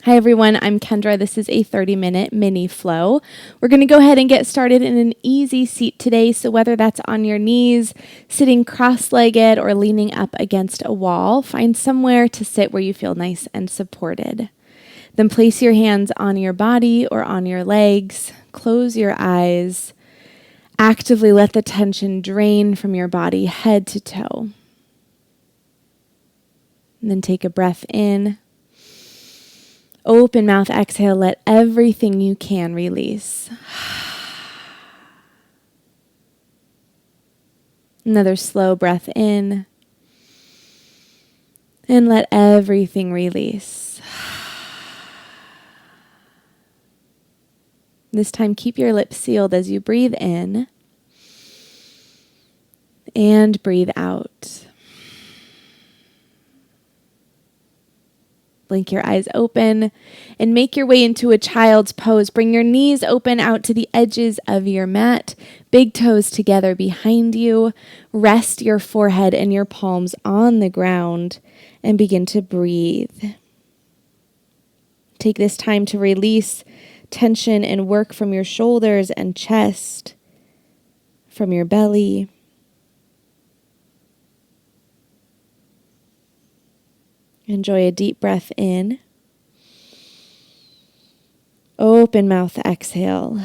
Hi everyone, I'm Kendra. This is a 30-minute mini flow. We're going to go ahead and get started in an easy seat today. So whether that's on your knees, sitting cross-legged, or leaning up against a wall, find somewhere to sit where you feel nice and supported. Then place your hands on your body or on your legs. Close your eyes. Actively let the tension drain from your body head to toe. And then take a breath in. Open mouth, exhale, let everything you can release. Another slow breath in. And let everything release. This time, keep your lips sealed as you breathe in and breathe out. Blink your eyes open and make your way into a child's pose. Bring your knees open out to the edges of your mat. Big toes together behind you. Rest your forehead and your palms on the ground and begin to breathe. Take this time to release tension and work from your shoulders and chest, from your belly. Enjoy a deep breath in. Open mouth, exhale.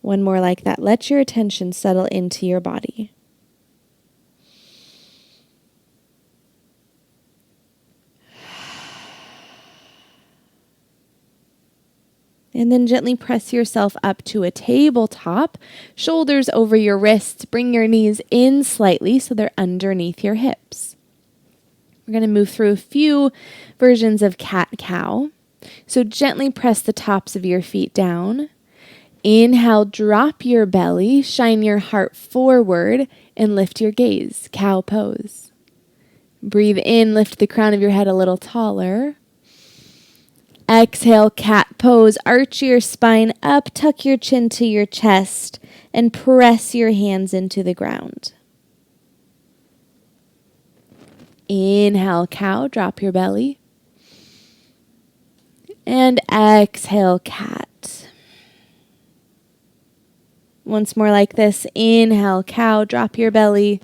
One more like that. Let your attention settle into your body. And then gently press yourself up to a tabletop, shoulders over your wrists. Bring your knees in slightly so they're underneath your hips. We're going to move through a few versions of cat-cow. So gently press the tops of your feet down. Inhale, drop your belly, shine your heart forward, and lift your gaze, cow pose. Breathe in, lift the crown of your head a little taller. Exhale, cat pose. Arch your spine up, tuck your chin to your chest, and press your hands into the ground. Inhale, cow. Drop your belly. And exhale, cat. Once more like this. Inhale, cow. Drop your belly.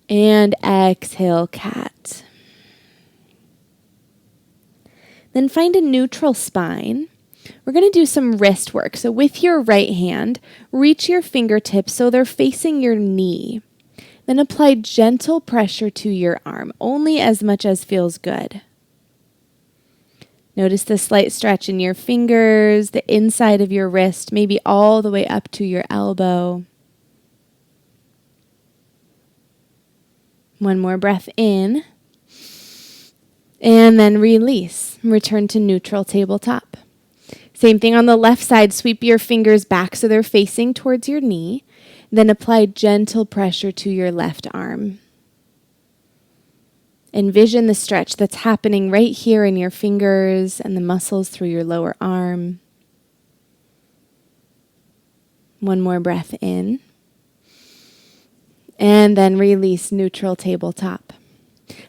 And exhale, cat. Then find a neutral spine. We're going to do some wrist work. So with your right hand, reach your fingertips so they're facing your knee. Then apply gentle pressure to your arm, only as much as feels good. Notice the slight stretch in your fingers, the inside of your wrist, maybe all the way up to your elbow. One more breath in. And then release. Return to neutral tabletop. Same thing on the left side. Sweep your fingers back so they're facing towards your knee. Then apply gentle pressure to your left arm. Envision the stretch that's happening right here in your fingers and the muscles through your lower arm. One more breath in. And then release, neutral tabletop.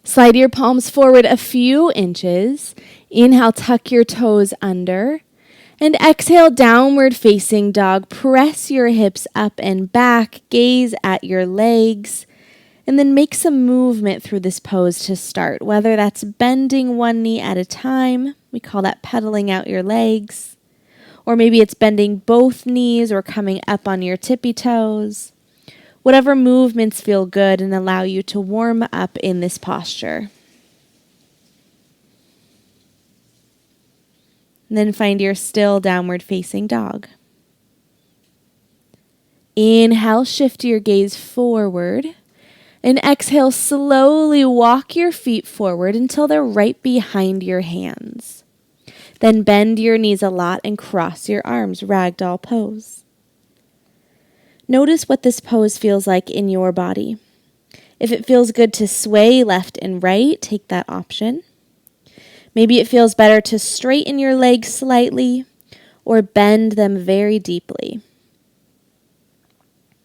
Slide your palms forward a few inches. Inhale, tuck your toes under. And exhale, downward facing dog. Press your hips up and back. Gaze at your legs. And then make some movement through this pose to start. Whether that's bending one knee at a time. We call that pedaling out your legs. Or maybe it's bending both knees or coming up on your tippy toes. Whatever movements feel good and allow you to warm up in this posture. And then find your still downward facing dog. Inhale, shift your gaze forward. And exhale, slowly walk your feet forward until they're right behind your hands. Then bend your knees a lot and cross your arms, ragdoll pose. Notice what this pose feels like in your body. If it feels good to sway left and right, take that option. Maybe it feels better to straighten your legs slightly or bend them very deeply.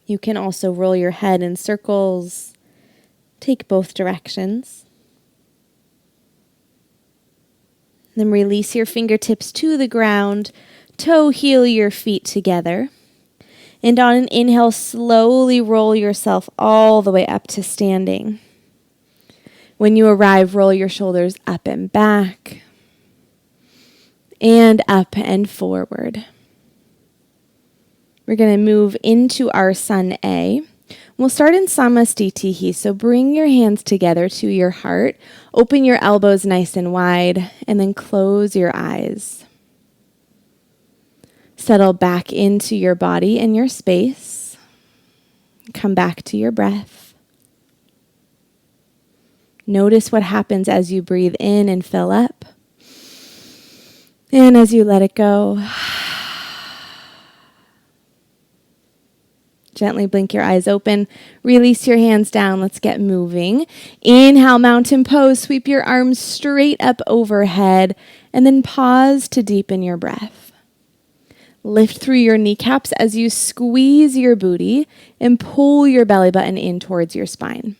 You can also roll your head in circles, Take both directions. Then release your fingertips to the ground. Toe heel your feet together. And on an inhale, slowly roll yourself all the way up to standing. When you arrive, roll your shoulders up and back. And up and forward. We're going to move into our Sun A. We'll start in Samastitihi, so bring your hands together to your heart. Open your elbows nice and wide, and then close your eyes. Settle back into your body and your space. Come back to your breath. Notice what happens as you breathe in and fill up, and as you let it go. Gently blink your eyes open. Release your hands down. Let's get moving. Inhale, mountain pose. Sweep your arms straight up overhead. And then pause to deepen your breath. Lift through your kneecaps as you squeeze your booty and pull your belly button in towards your spine.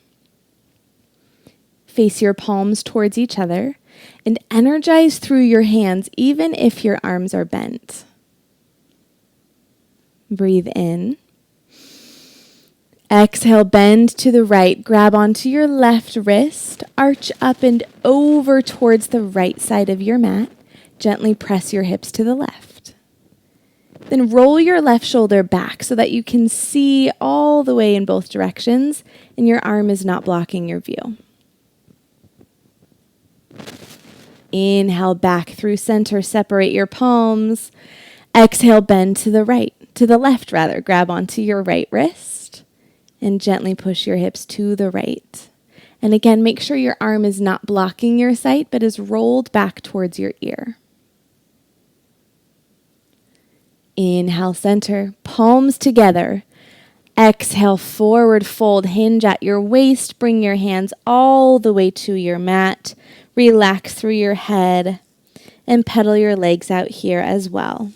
Face your palms towards each other and energize through your hands even if your arms are bent. Breathe in. Exhale, bend to the right. Grab onto your left wrist. Arch up and over towards the right side of your mat. Gently press your hips to the left. Then roll your left shoulder back so that you can see all the way in both directions and your arm is not blocking your view. Inhale, back through center. Separate your palms. Exhale, bend to the left. Grab onto your right wrist. And gently push your hips to the right. And again, make sure your arm is not blocking your sight, but is rolled back towards your ear. Inhale, center, palms together. Exhale, forward fold, hinge at your waist. Bring your hands all the way to your mat. Relax through your head and pedal your legs out here as well.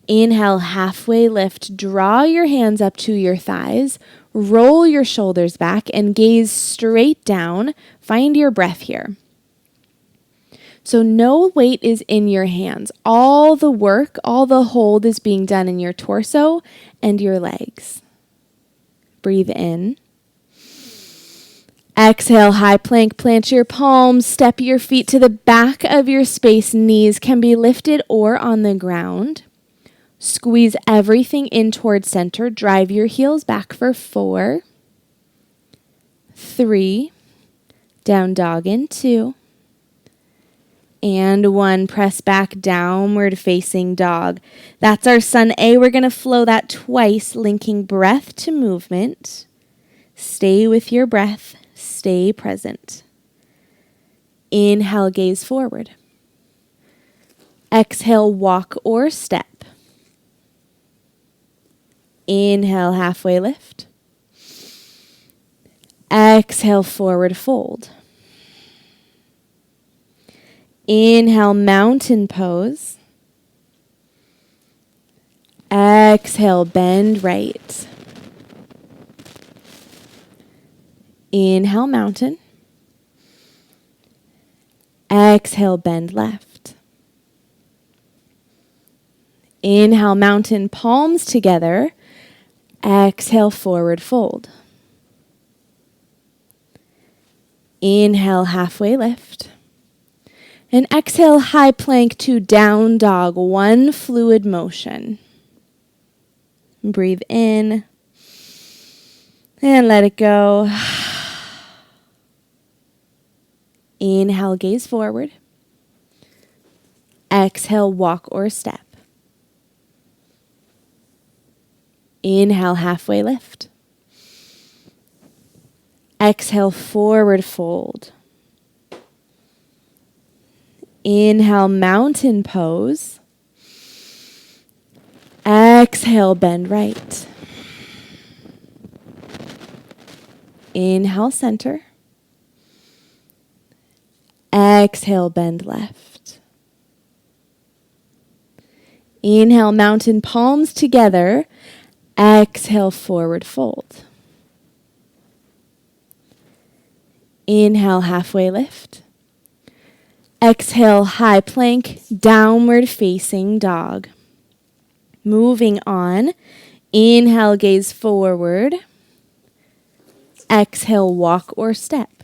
Inhale, halfway lift. Draw your hands up to your thighs. Roll your shoulders back and gaze straight down. Find your breath here. So no weight is in your hands. All the work, all the hold is being done in your torso and your legs. Breathe in. Exhale, high plank. Plant your palms. Step your feet to the back of your space. Knees can be lifted or on the ground. Squeeze everything in towards center. Drive your heels back for 4, 3, down dog in 2, and 1. Press back, downward facing dog. That's our Sun A. We're going to flow that twice, linking breath to movement. Stay with your breath. Stay present. Inhale, gaze forward. Exhale, walk or step. Inhale, halfway lift. Exhale, forward fold. Inhale, mountain pose. Exhale, bend right. Inhale, mountain. Exhale, bend left. Inhale, mountain, palms together. Exhale, forward fold. Inhale, halfway lift. And exhale, high plank to down dog, 1 fluid motion. Breathe in and let it go. Inhale, gaze forward. Exhale, walk or step. Inhale, halfway lift. Exhale, forward fold. Inhale, mountain pose. Exhale, bend right. Inhale, center. Exhale, bend left. Inhale, mountain, palms together. Exhale, forward fold. Inhale, halfway lift. Exhale, high plank, downward facing dog. Moving on. Inhale, gaze forward. Exhale, walk or step.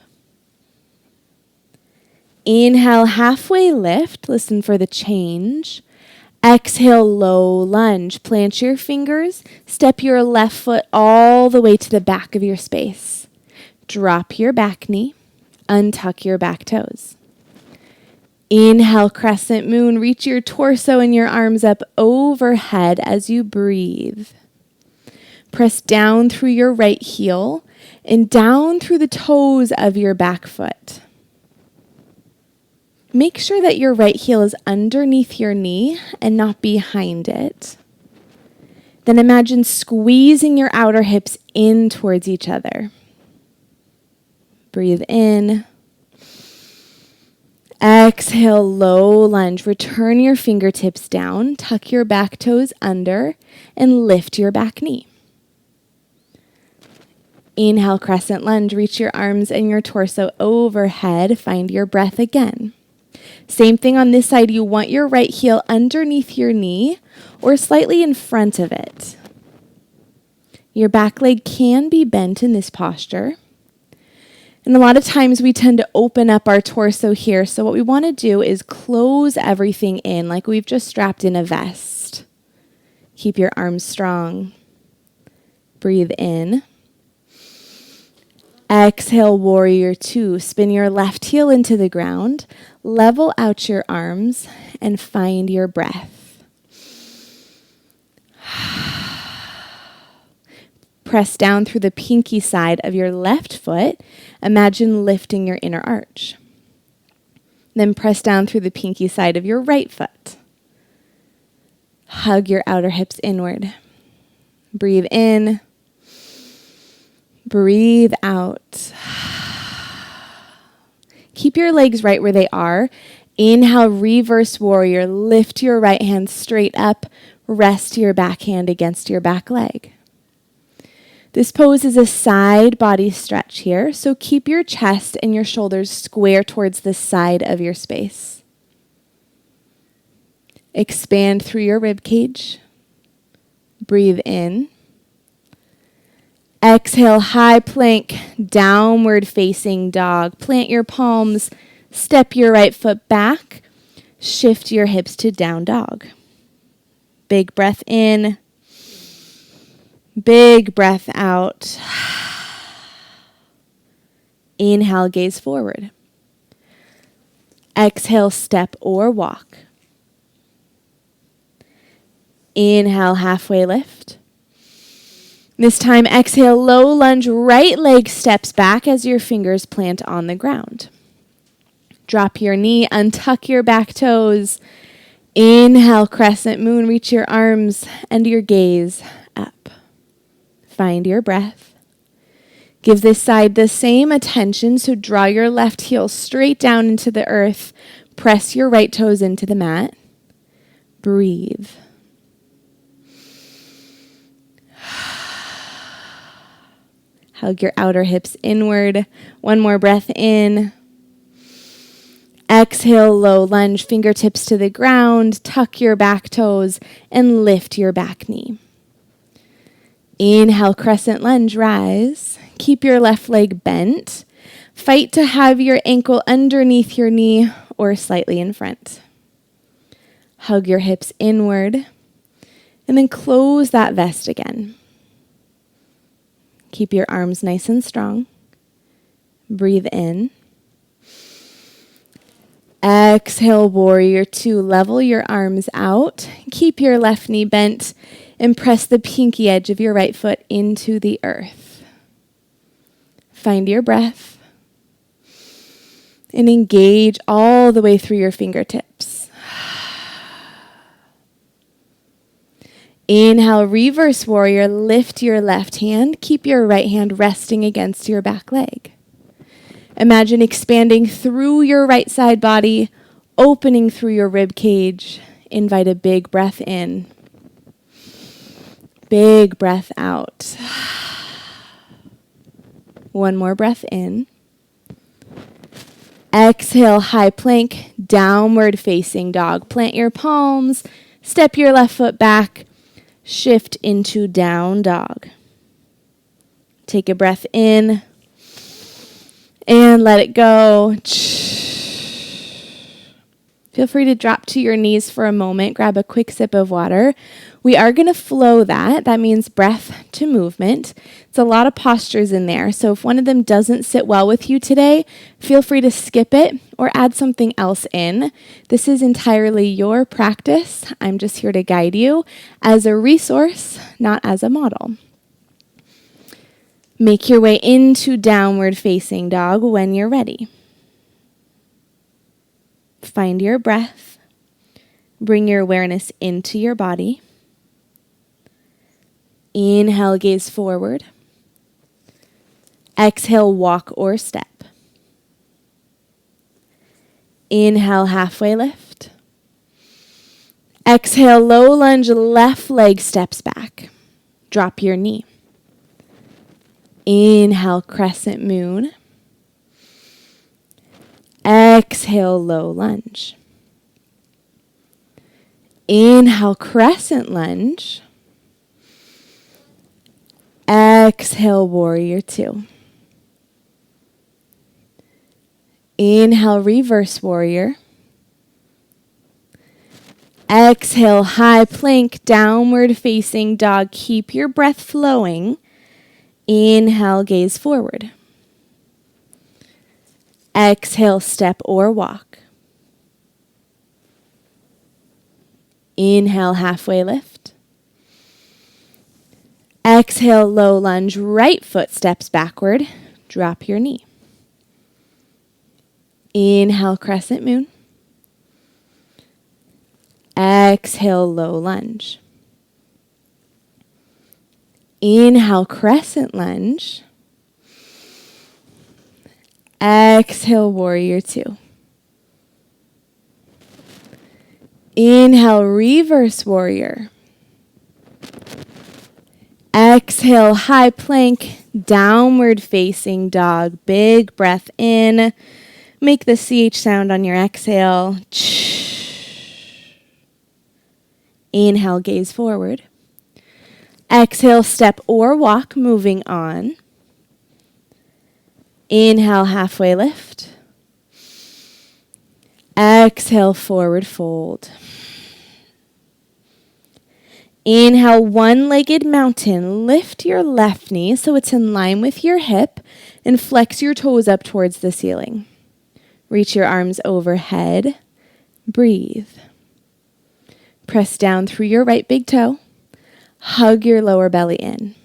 Inhale, halfway lift. Listen for the change. Exhale, low lunge. Plant your fingers. Step your left foot all the way to the back of your space. Drop your back knee. Untuck your back toes. Inhale, crescent moon. Reach your torso and your arms up overhead as you breathe. Press down through your right heel and down through the toes of your back foot. Make sure that your right heel is underneath your knee and not behind it. Then imagine squeezing your outer hips in towards each other. Breathe in. Exhale, low lunge. Return your fingertips down, tuck your back toes under, and lift your back knee. Inhale, crescent lunge. Reach your arms and your torso overhead. Find your breath again. Same thing on this side. You want your right heel underneath your knee or slightly in front of it. Your back leg can be bent in this posture. And a lot of times we tend to open up our torso here. So what we want to do is close everything in like we've just strapped in a vest. Keep your arms strong. Breathe in. Exhale, warrior two. Spin your left heel into the ground. Level out your arms and find your breath. Press down through the pinky side of your left foot. Imagine lifting your inner arch. Then press down through the pinky side of your right foot. Hug your outer hips inward. Breathe in. Breathe out. Keep your legs right where they are. Inhale, reverse warrior. Lift your right hand straight up. Rest your back hand against your back leg. This pose is a side body stretch here, so keep your chest and your shoulders square towards the side of your space. Expand through your rib cage. Breathe in. Exhale, high plank, downward facing dog. Plant your palms, step your right foot back, shift your hips to down dog. Big breath in, big breath out. Inhale, gaze forward. Exhale, step or walk. Inhale, halfway lift. This time, exhale, low lunge, right leg steps back as your fingers plant on the ground. Drop your knee, untuck your back toes. Inhale, crescent moon, reach your arms and your gaze up. Find your breath. Give this side the same attention, so draw your left heel straight down into the earth. Press your right toes into the mat. Breathe. Hug your outer hips inward. One more breath in. Exhale, low lunge, fingertips to the ground. Tuck your back toes and lift your back knee. Inhale, crescent lunge, rise. Keep your left leg bent. Fight to have your ankle underneath your knee or slightly in front. Hug your hips inward and then close that vest again. Keep your arms nice and strong. Breathe in. Exhale, warrior two. Level your arms out. Keep your left knee bent and press the pinky edge of your right foot into the earth. Find your breath and engage all the way through your fingertips. Inhale, reverse warrior. Lift your left hand. Keep your right hand resting against your back leg. Imagine expanding through your right side body, opening through your rib cage. Invite a big breath in. Big breath out. One more breath in. Exhale, high plank, downward facing dog. Plant your palms, step your left foot back, shift into down dog. Take a breath in and let it go. Feel free to drop to your knees for a moment. Grab a quick sip of water. We are going to flow that. That means breath to movement. It's a lot of postures in there. So if one of them doesn't sit well with you today, feel free to skip it or add something else in. This is entirely your practice. I'm just here to guide you as a resource, not as a model. Make your way into downward facing dog when you're ready. Find your breath. Bring your awareness into your body. Inhale, gaze forward. Exhale, walk or step. Inhale, halfway lift. Exhale, low lunge, left leg steps back. Drop your knee. Inhale, crescent moon. Exhale, low lunge. Inhale, crescent lunge. Exhale, warrior two. Inhale, reverse warrior. Exhale, high plank, downward facing dog. Keep your breath flowing. Inhale, gaze forward. Exhale, step or walk. Inhale, halfway lift. Exhale, low lunge, right foot steps backward. Drop your knee. Inhale, crescent moon. Exhale, low lunge. Inhale, crescent lunge. Exhale, warrior two. Inhale, reverse warrior. Exhale, high plank, downward facing dog. Big breath in. Make the CH sound on your exhale. Inhale, gaze forward. Exhale, step or walk, moving on. Inhale, halfway lift. Exhale, forward fold. Inhale, one-legged mountain. Lift your left knee so it's in line with your hip and flex your toes up towards the ceiling. Reach your arms overhead. Breathe. Press down through your right big toe. Hug your lower belly in.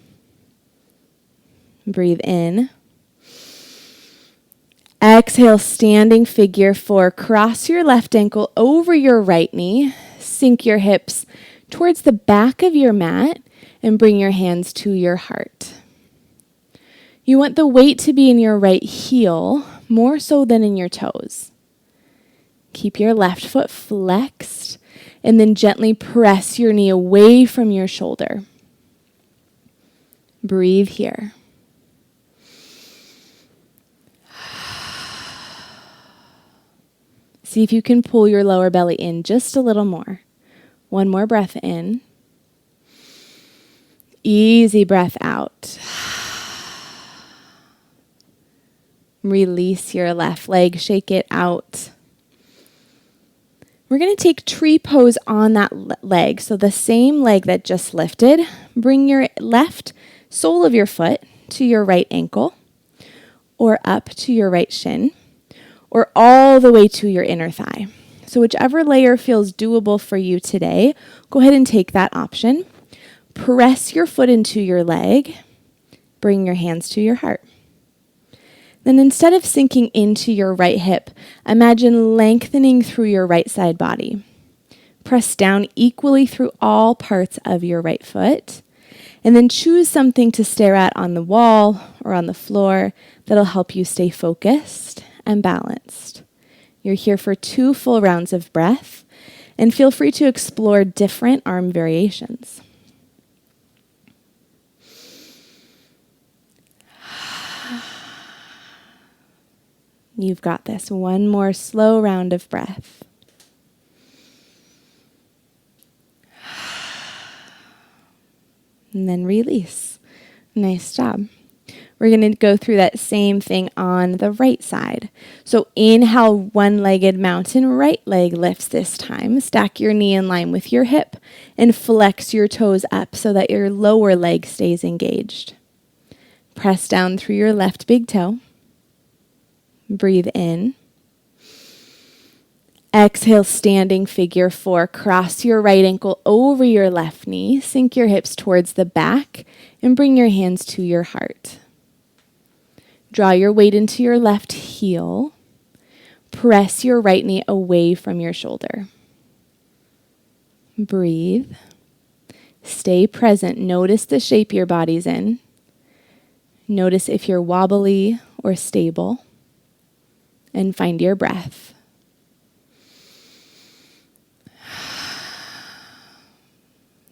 Breathe in. Exhale, standing figure four. Cross your left ankle over your right knee. Sink your hips towards the back of your mat and bring your hands to your heart. You want the weight to be in your right heel more so than in your toes. Keep your left foot flexed and then gently press your knee away from your shoulder. Breathe here. See if you can pull your lower belly in just a little more. One more breath in. Easy breath out. Release your left leg, shake it out. We're going to take tree pose on that leg. So the same leg that just lifted, bring your left sole of your foot to your right ankle or up to your right shin or all the way to your inner thigh. So whichever layer feels doable for you today, go ahead and take that option. Press your foot into your leg. Bring your hands to your heart. Then instead of sinking into your right hip, imagine lengthening through your right side body. Press down equally through all parts of your right foot. And then choose something to stare at on the wall or on the floor that'll help you stay focused and balanced. You're here for 2 full rounds of breath, and feel free to explore different arm variations. You've got this. One more slow round of breath. And then release. Nice job. We're going to go through that same thing on the right side. So inhale, one-legged mountain, right leg lifts this time. Stack your knee in line with your hip and flex your toes up so that your lower leg stays engaged. Press down through your left big toe. Breathe in. Exhale, standing figure 4. Cross your right ankle over your left knee. Sink your hips towards the back and bring your hands to your heart. Draw your weight into your left heel. Press your right knee away from your shoulder. Breathe. Stay present. Notice the shape your body's in. Notice if you're wobbly or stable. And find your breath.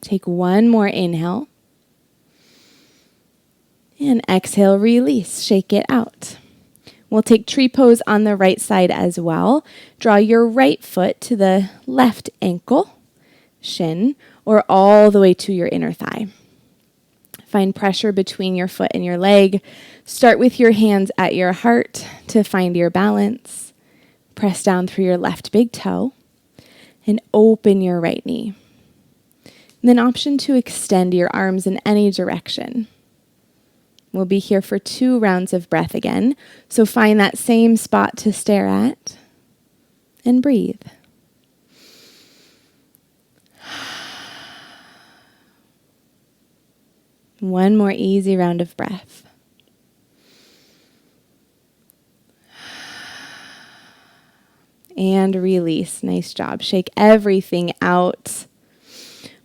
Take one more inhale. And exhale, release. Shake it out. We'll take tree pose on the right side as well. Draw your right foot to the left ankle, shin, or all the way to your inner thigh. Find pressure between your foot and your leg. Start with your hands at your heart to find your balance. Press down through your left big toe and open your right knee. And then option to extend your arms in any direction. We'll be here for 2 rounds of breath again. So find that same spot to stare at and breathe. One more easy round of breath. And release. Nice job. Shake everything out.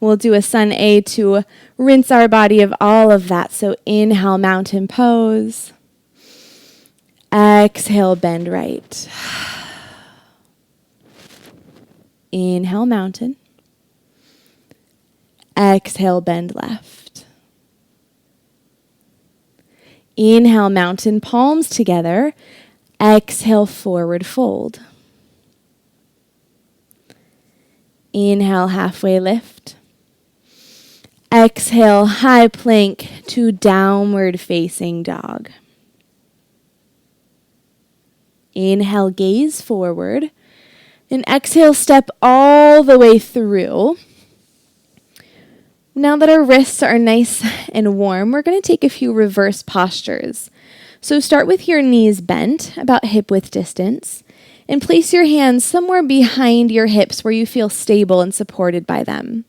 We'll do a sun A to rinse our body of all of that. So inhale, mountain pose. Exhale, bend right. Inhale, mountain. Exhale, bend left. Inhale, mountain, palms together. Exhale, forward fold. Inhale, halfway lift. Exhale, high plank to downward facing dog. Inhale, gaze forward. And exhale, step all the way through. Now that our wrists are nice and warm, we're going to take a few reverse postures. So start with your knees bent, about hip width distance, and place your hands somewhere behind your hips where you feel stable and supported by them.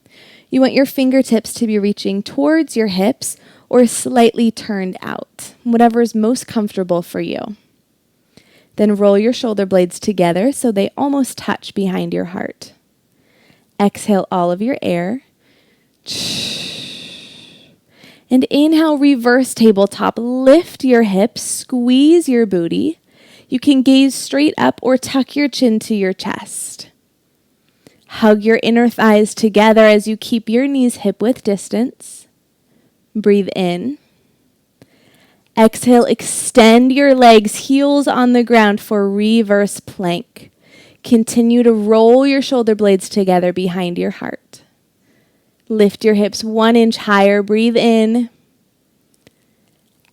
You want your fingertips to be reaching towards your hips or slightly turned out, whatever is most comfortable for you. Then roll your shoulder blades together so they almost touch behind your heart. Exhale all of your air. And inhale, reverse tabletop. Lift your hips, squeeze your booty. You can gaze straight up or tuck your chin to your chest. Hug your inner thighs together as you keep your knees hip width distance. Breathe in. Exhale, extend your legs, heels on the ground for reverse plank. Continue to roll your shoulder blades together behind your heart. Lift your hips 1 inch higher. Breathe in.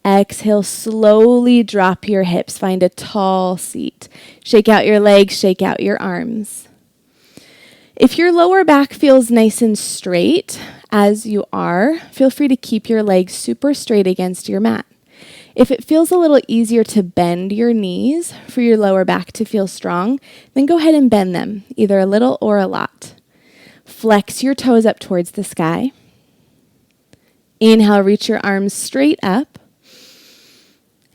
Exhale, slowly drop your hips. Find a tall seat. Shake out your legs, shake out your arms. If your lower back feels nice and straight, as you are, feel free to keep your legs super straight against your mat. If it feels a little easier to bend your knees for your lower back to feel strong, then go ahead and bend them, either a little or a lot. Flex your toes up towards the sky. Inhale, reach your arms straight up.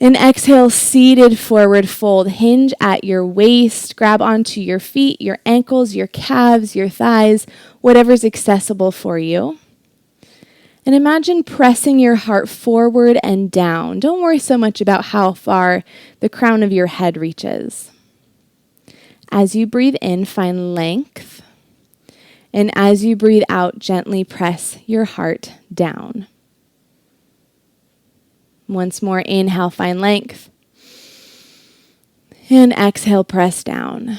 And exhale, seated forward fold. Hinge at your waist. Grab onto your feet, your ankles, your calves, your thighs, whatever's accessible for you. And imagine pressing your heart forward and down. Don't worry so much about how far the crown of your head reaches. As you breathe in, find length. And as you breathe out, gently press your heart down. Once more, inhale, find length. And exhale, press down.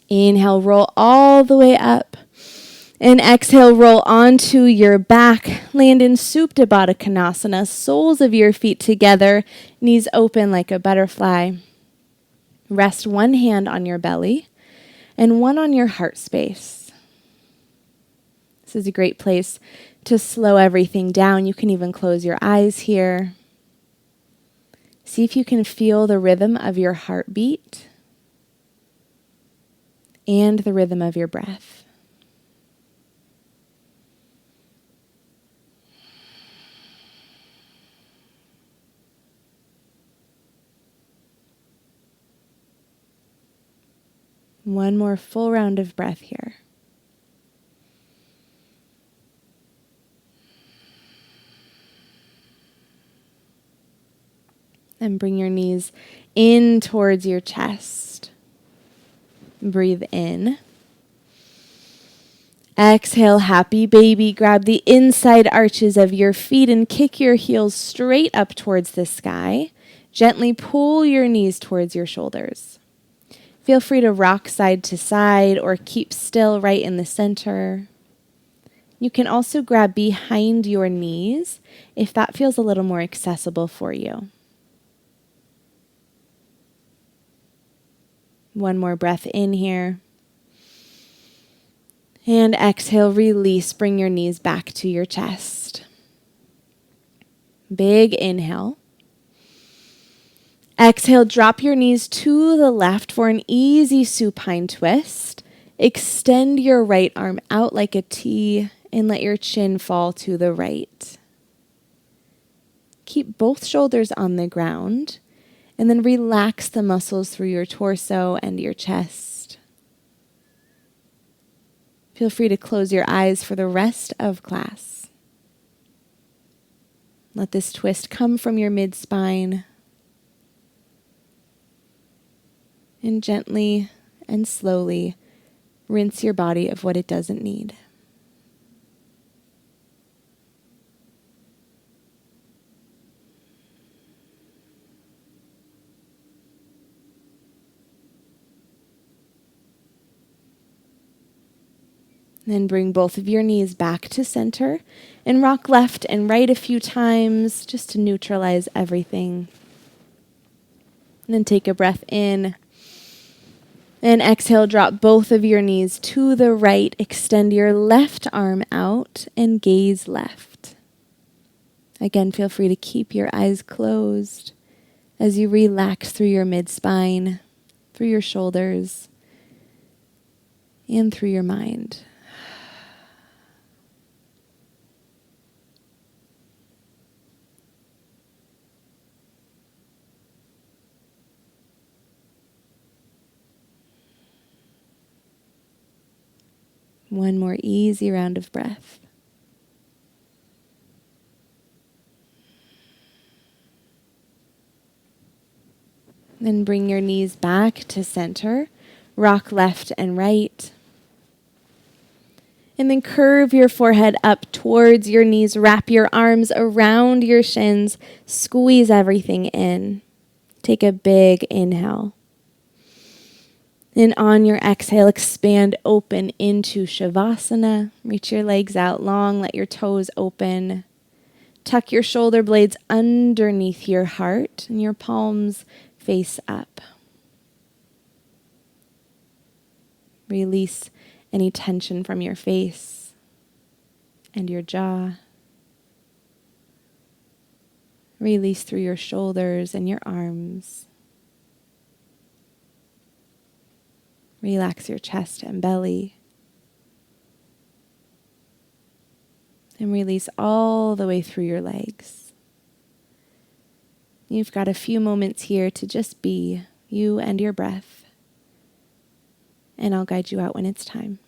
Inhale, roll all the way up. And exhale, roll onto your back. Land in Supta Baddha Konasana, soles of your feet together, knees open like a butterfly. Rest one hand on your belly and one on your heart space. This is a great place to slow everything down. You can even close your eyes here. See if you can feel the rhythm of your heartbeat and the rhythm of your breath. One more full round of breath here. And bring your knees in towards your chest. Breathe in. Exhale, happy baby. Grab the inside arches of your feet and kick your heels straight up towards the sky. Gently pull your knees towards your shoulders. Feel free to rock side to side or keep still right in the center. You can also grab behind your knees if that feels a little more accessible for you. One more breath in here. And exhale, release. Bring your knees back to your chest. Big inhale. Exhale, drop your knees to the left for an easy supine twist. Extend your right arm out like a T and let your chin fall to the right. Keep both shoulders on the ground and then relax the muscles through your torso and your chest. Feel free to close your eyes for the rest of class. Let this twist come from your mid-spine. And gently and slowly rinse your body of what it doesn't need. Then bring both of your knees back to center and rock left and right a few times just to neutralize everything. And then take a breath in. And exhale, drop both of your knees to the right. Extend your left arm out and gaze left. Again, feel free to keep your eyes closed as you relax through your mid-spine, through your shoulders, and through your mind. One more easy round of breath. Then bring your knees back to center. Rock left and right. And then curve your forehead up towards your knees. Wrap your arms around your shins. Squeeze everything in. Take a big inhale. And on your exhale, expand open into Shavasana. Reach your legs out long. Let your toes open. Tuck your shoulder blades underneath your heart and your palms face up. Release any tension from your face and your jaw. Release through your shoulders and your arms. Relax your chest and belly. And release all the way through your legs. You've got a few moments here to just be you and your breath. And I'll guide you out when it's time.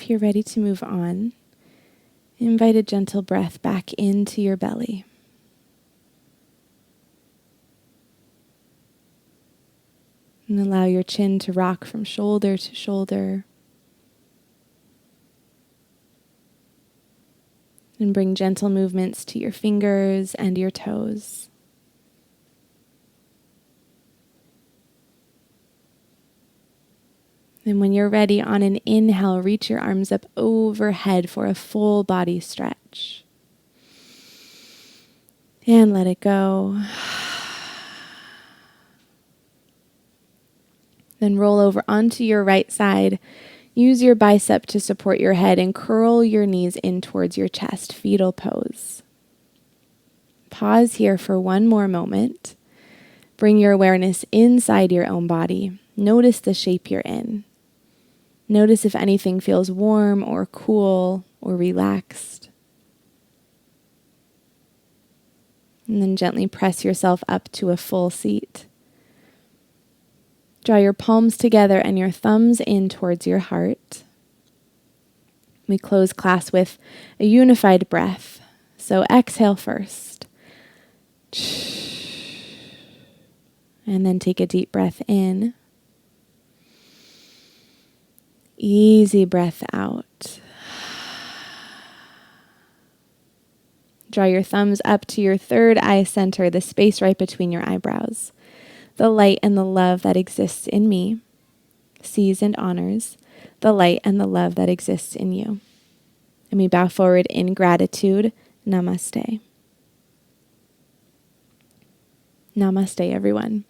if you're ready to move on, invite a gentle breath back into your belly. And allow your chin to rock from shoulder to shoulder. And bring gentle movements to your fingers and your toes. And when you're ready, on an inhale, reach your arms up overhead for a full body stretch. And let it go. Then roll over onto your right side. Use your bicep to support your head and curl your knees in towards your chest, fetal pose. Pause here for one more moment. Bring your awareness inside your own body. Notice the shape you're in. Notice if anything feels warm or cool or relaxed. And then gently press yourself up to a full seat. Draw your palms together and your thumbs in towards your heart. We close class with a unified breath. So exhale first. And then take a deep breath in. Easy breath out. Draw your thumbs up to your third eye center, the space right between your eyebrows. The light and the love that exists in me sees and honors the light and the love that exists in you. And we bow forward in gratitude. Namaste. Namaste, everyone.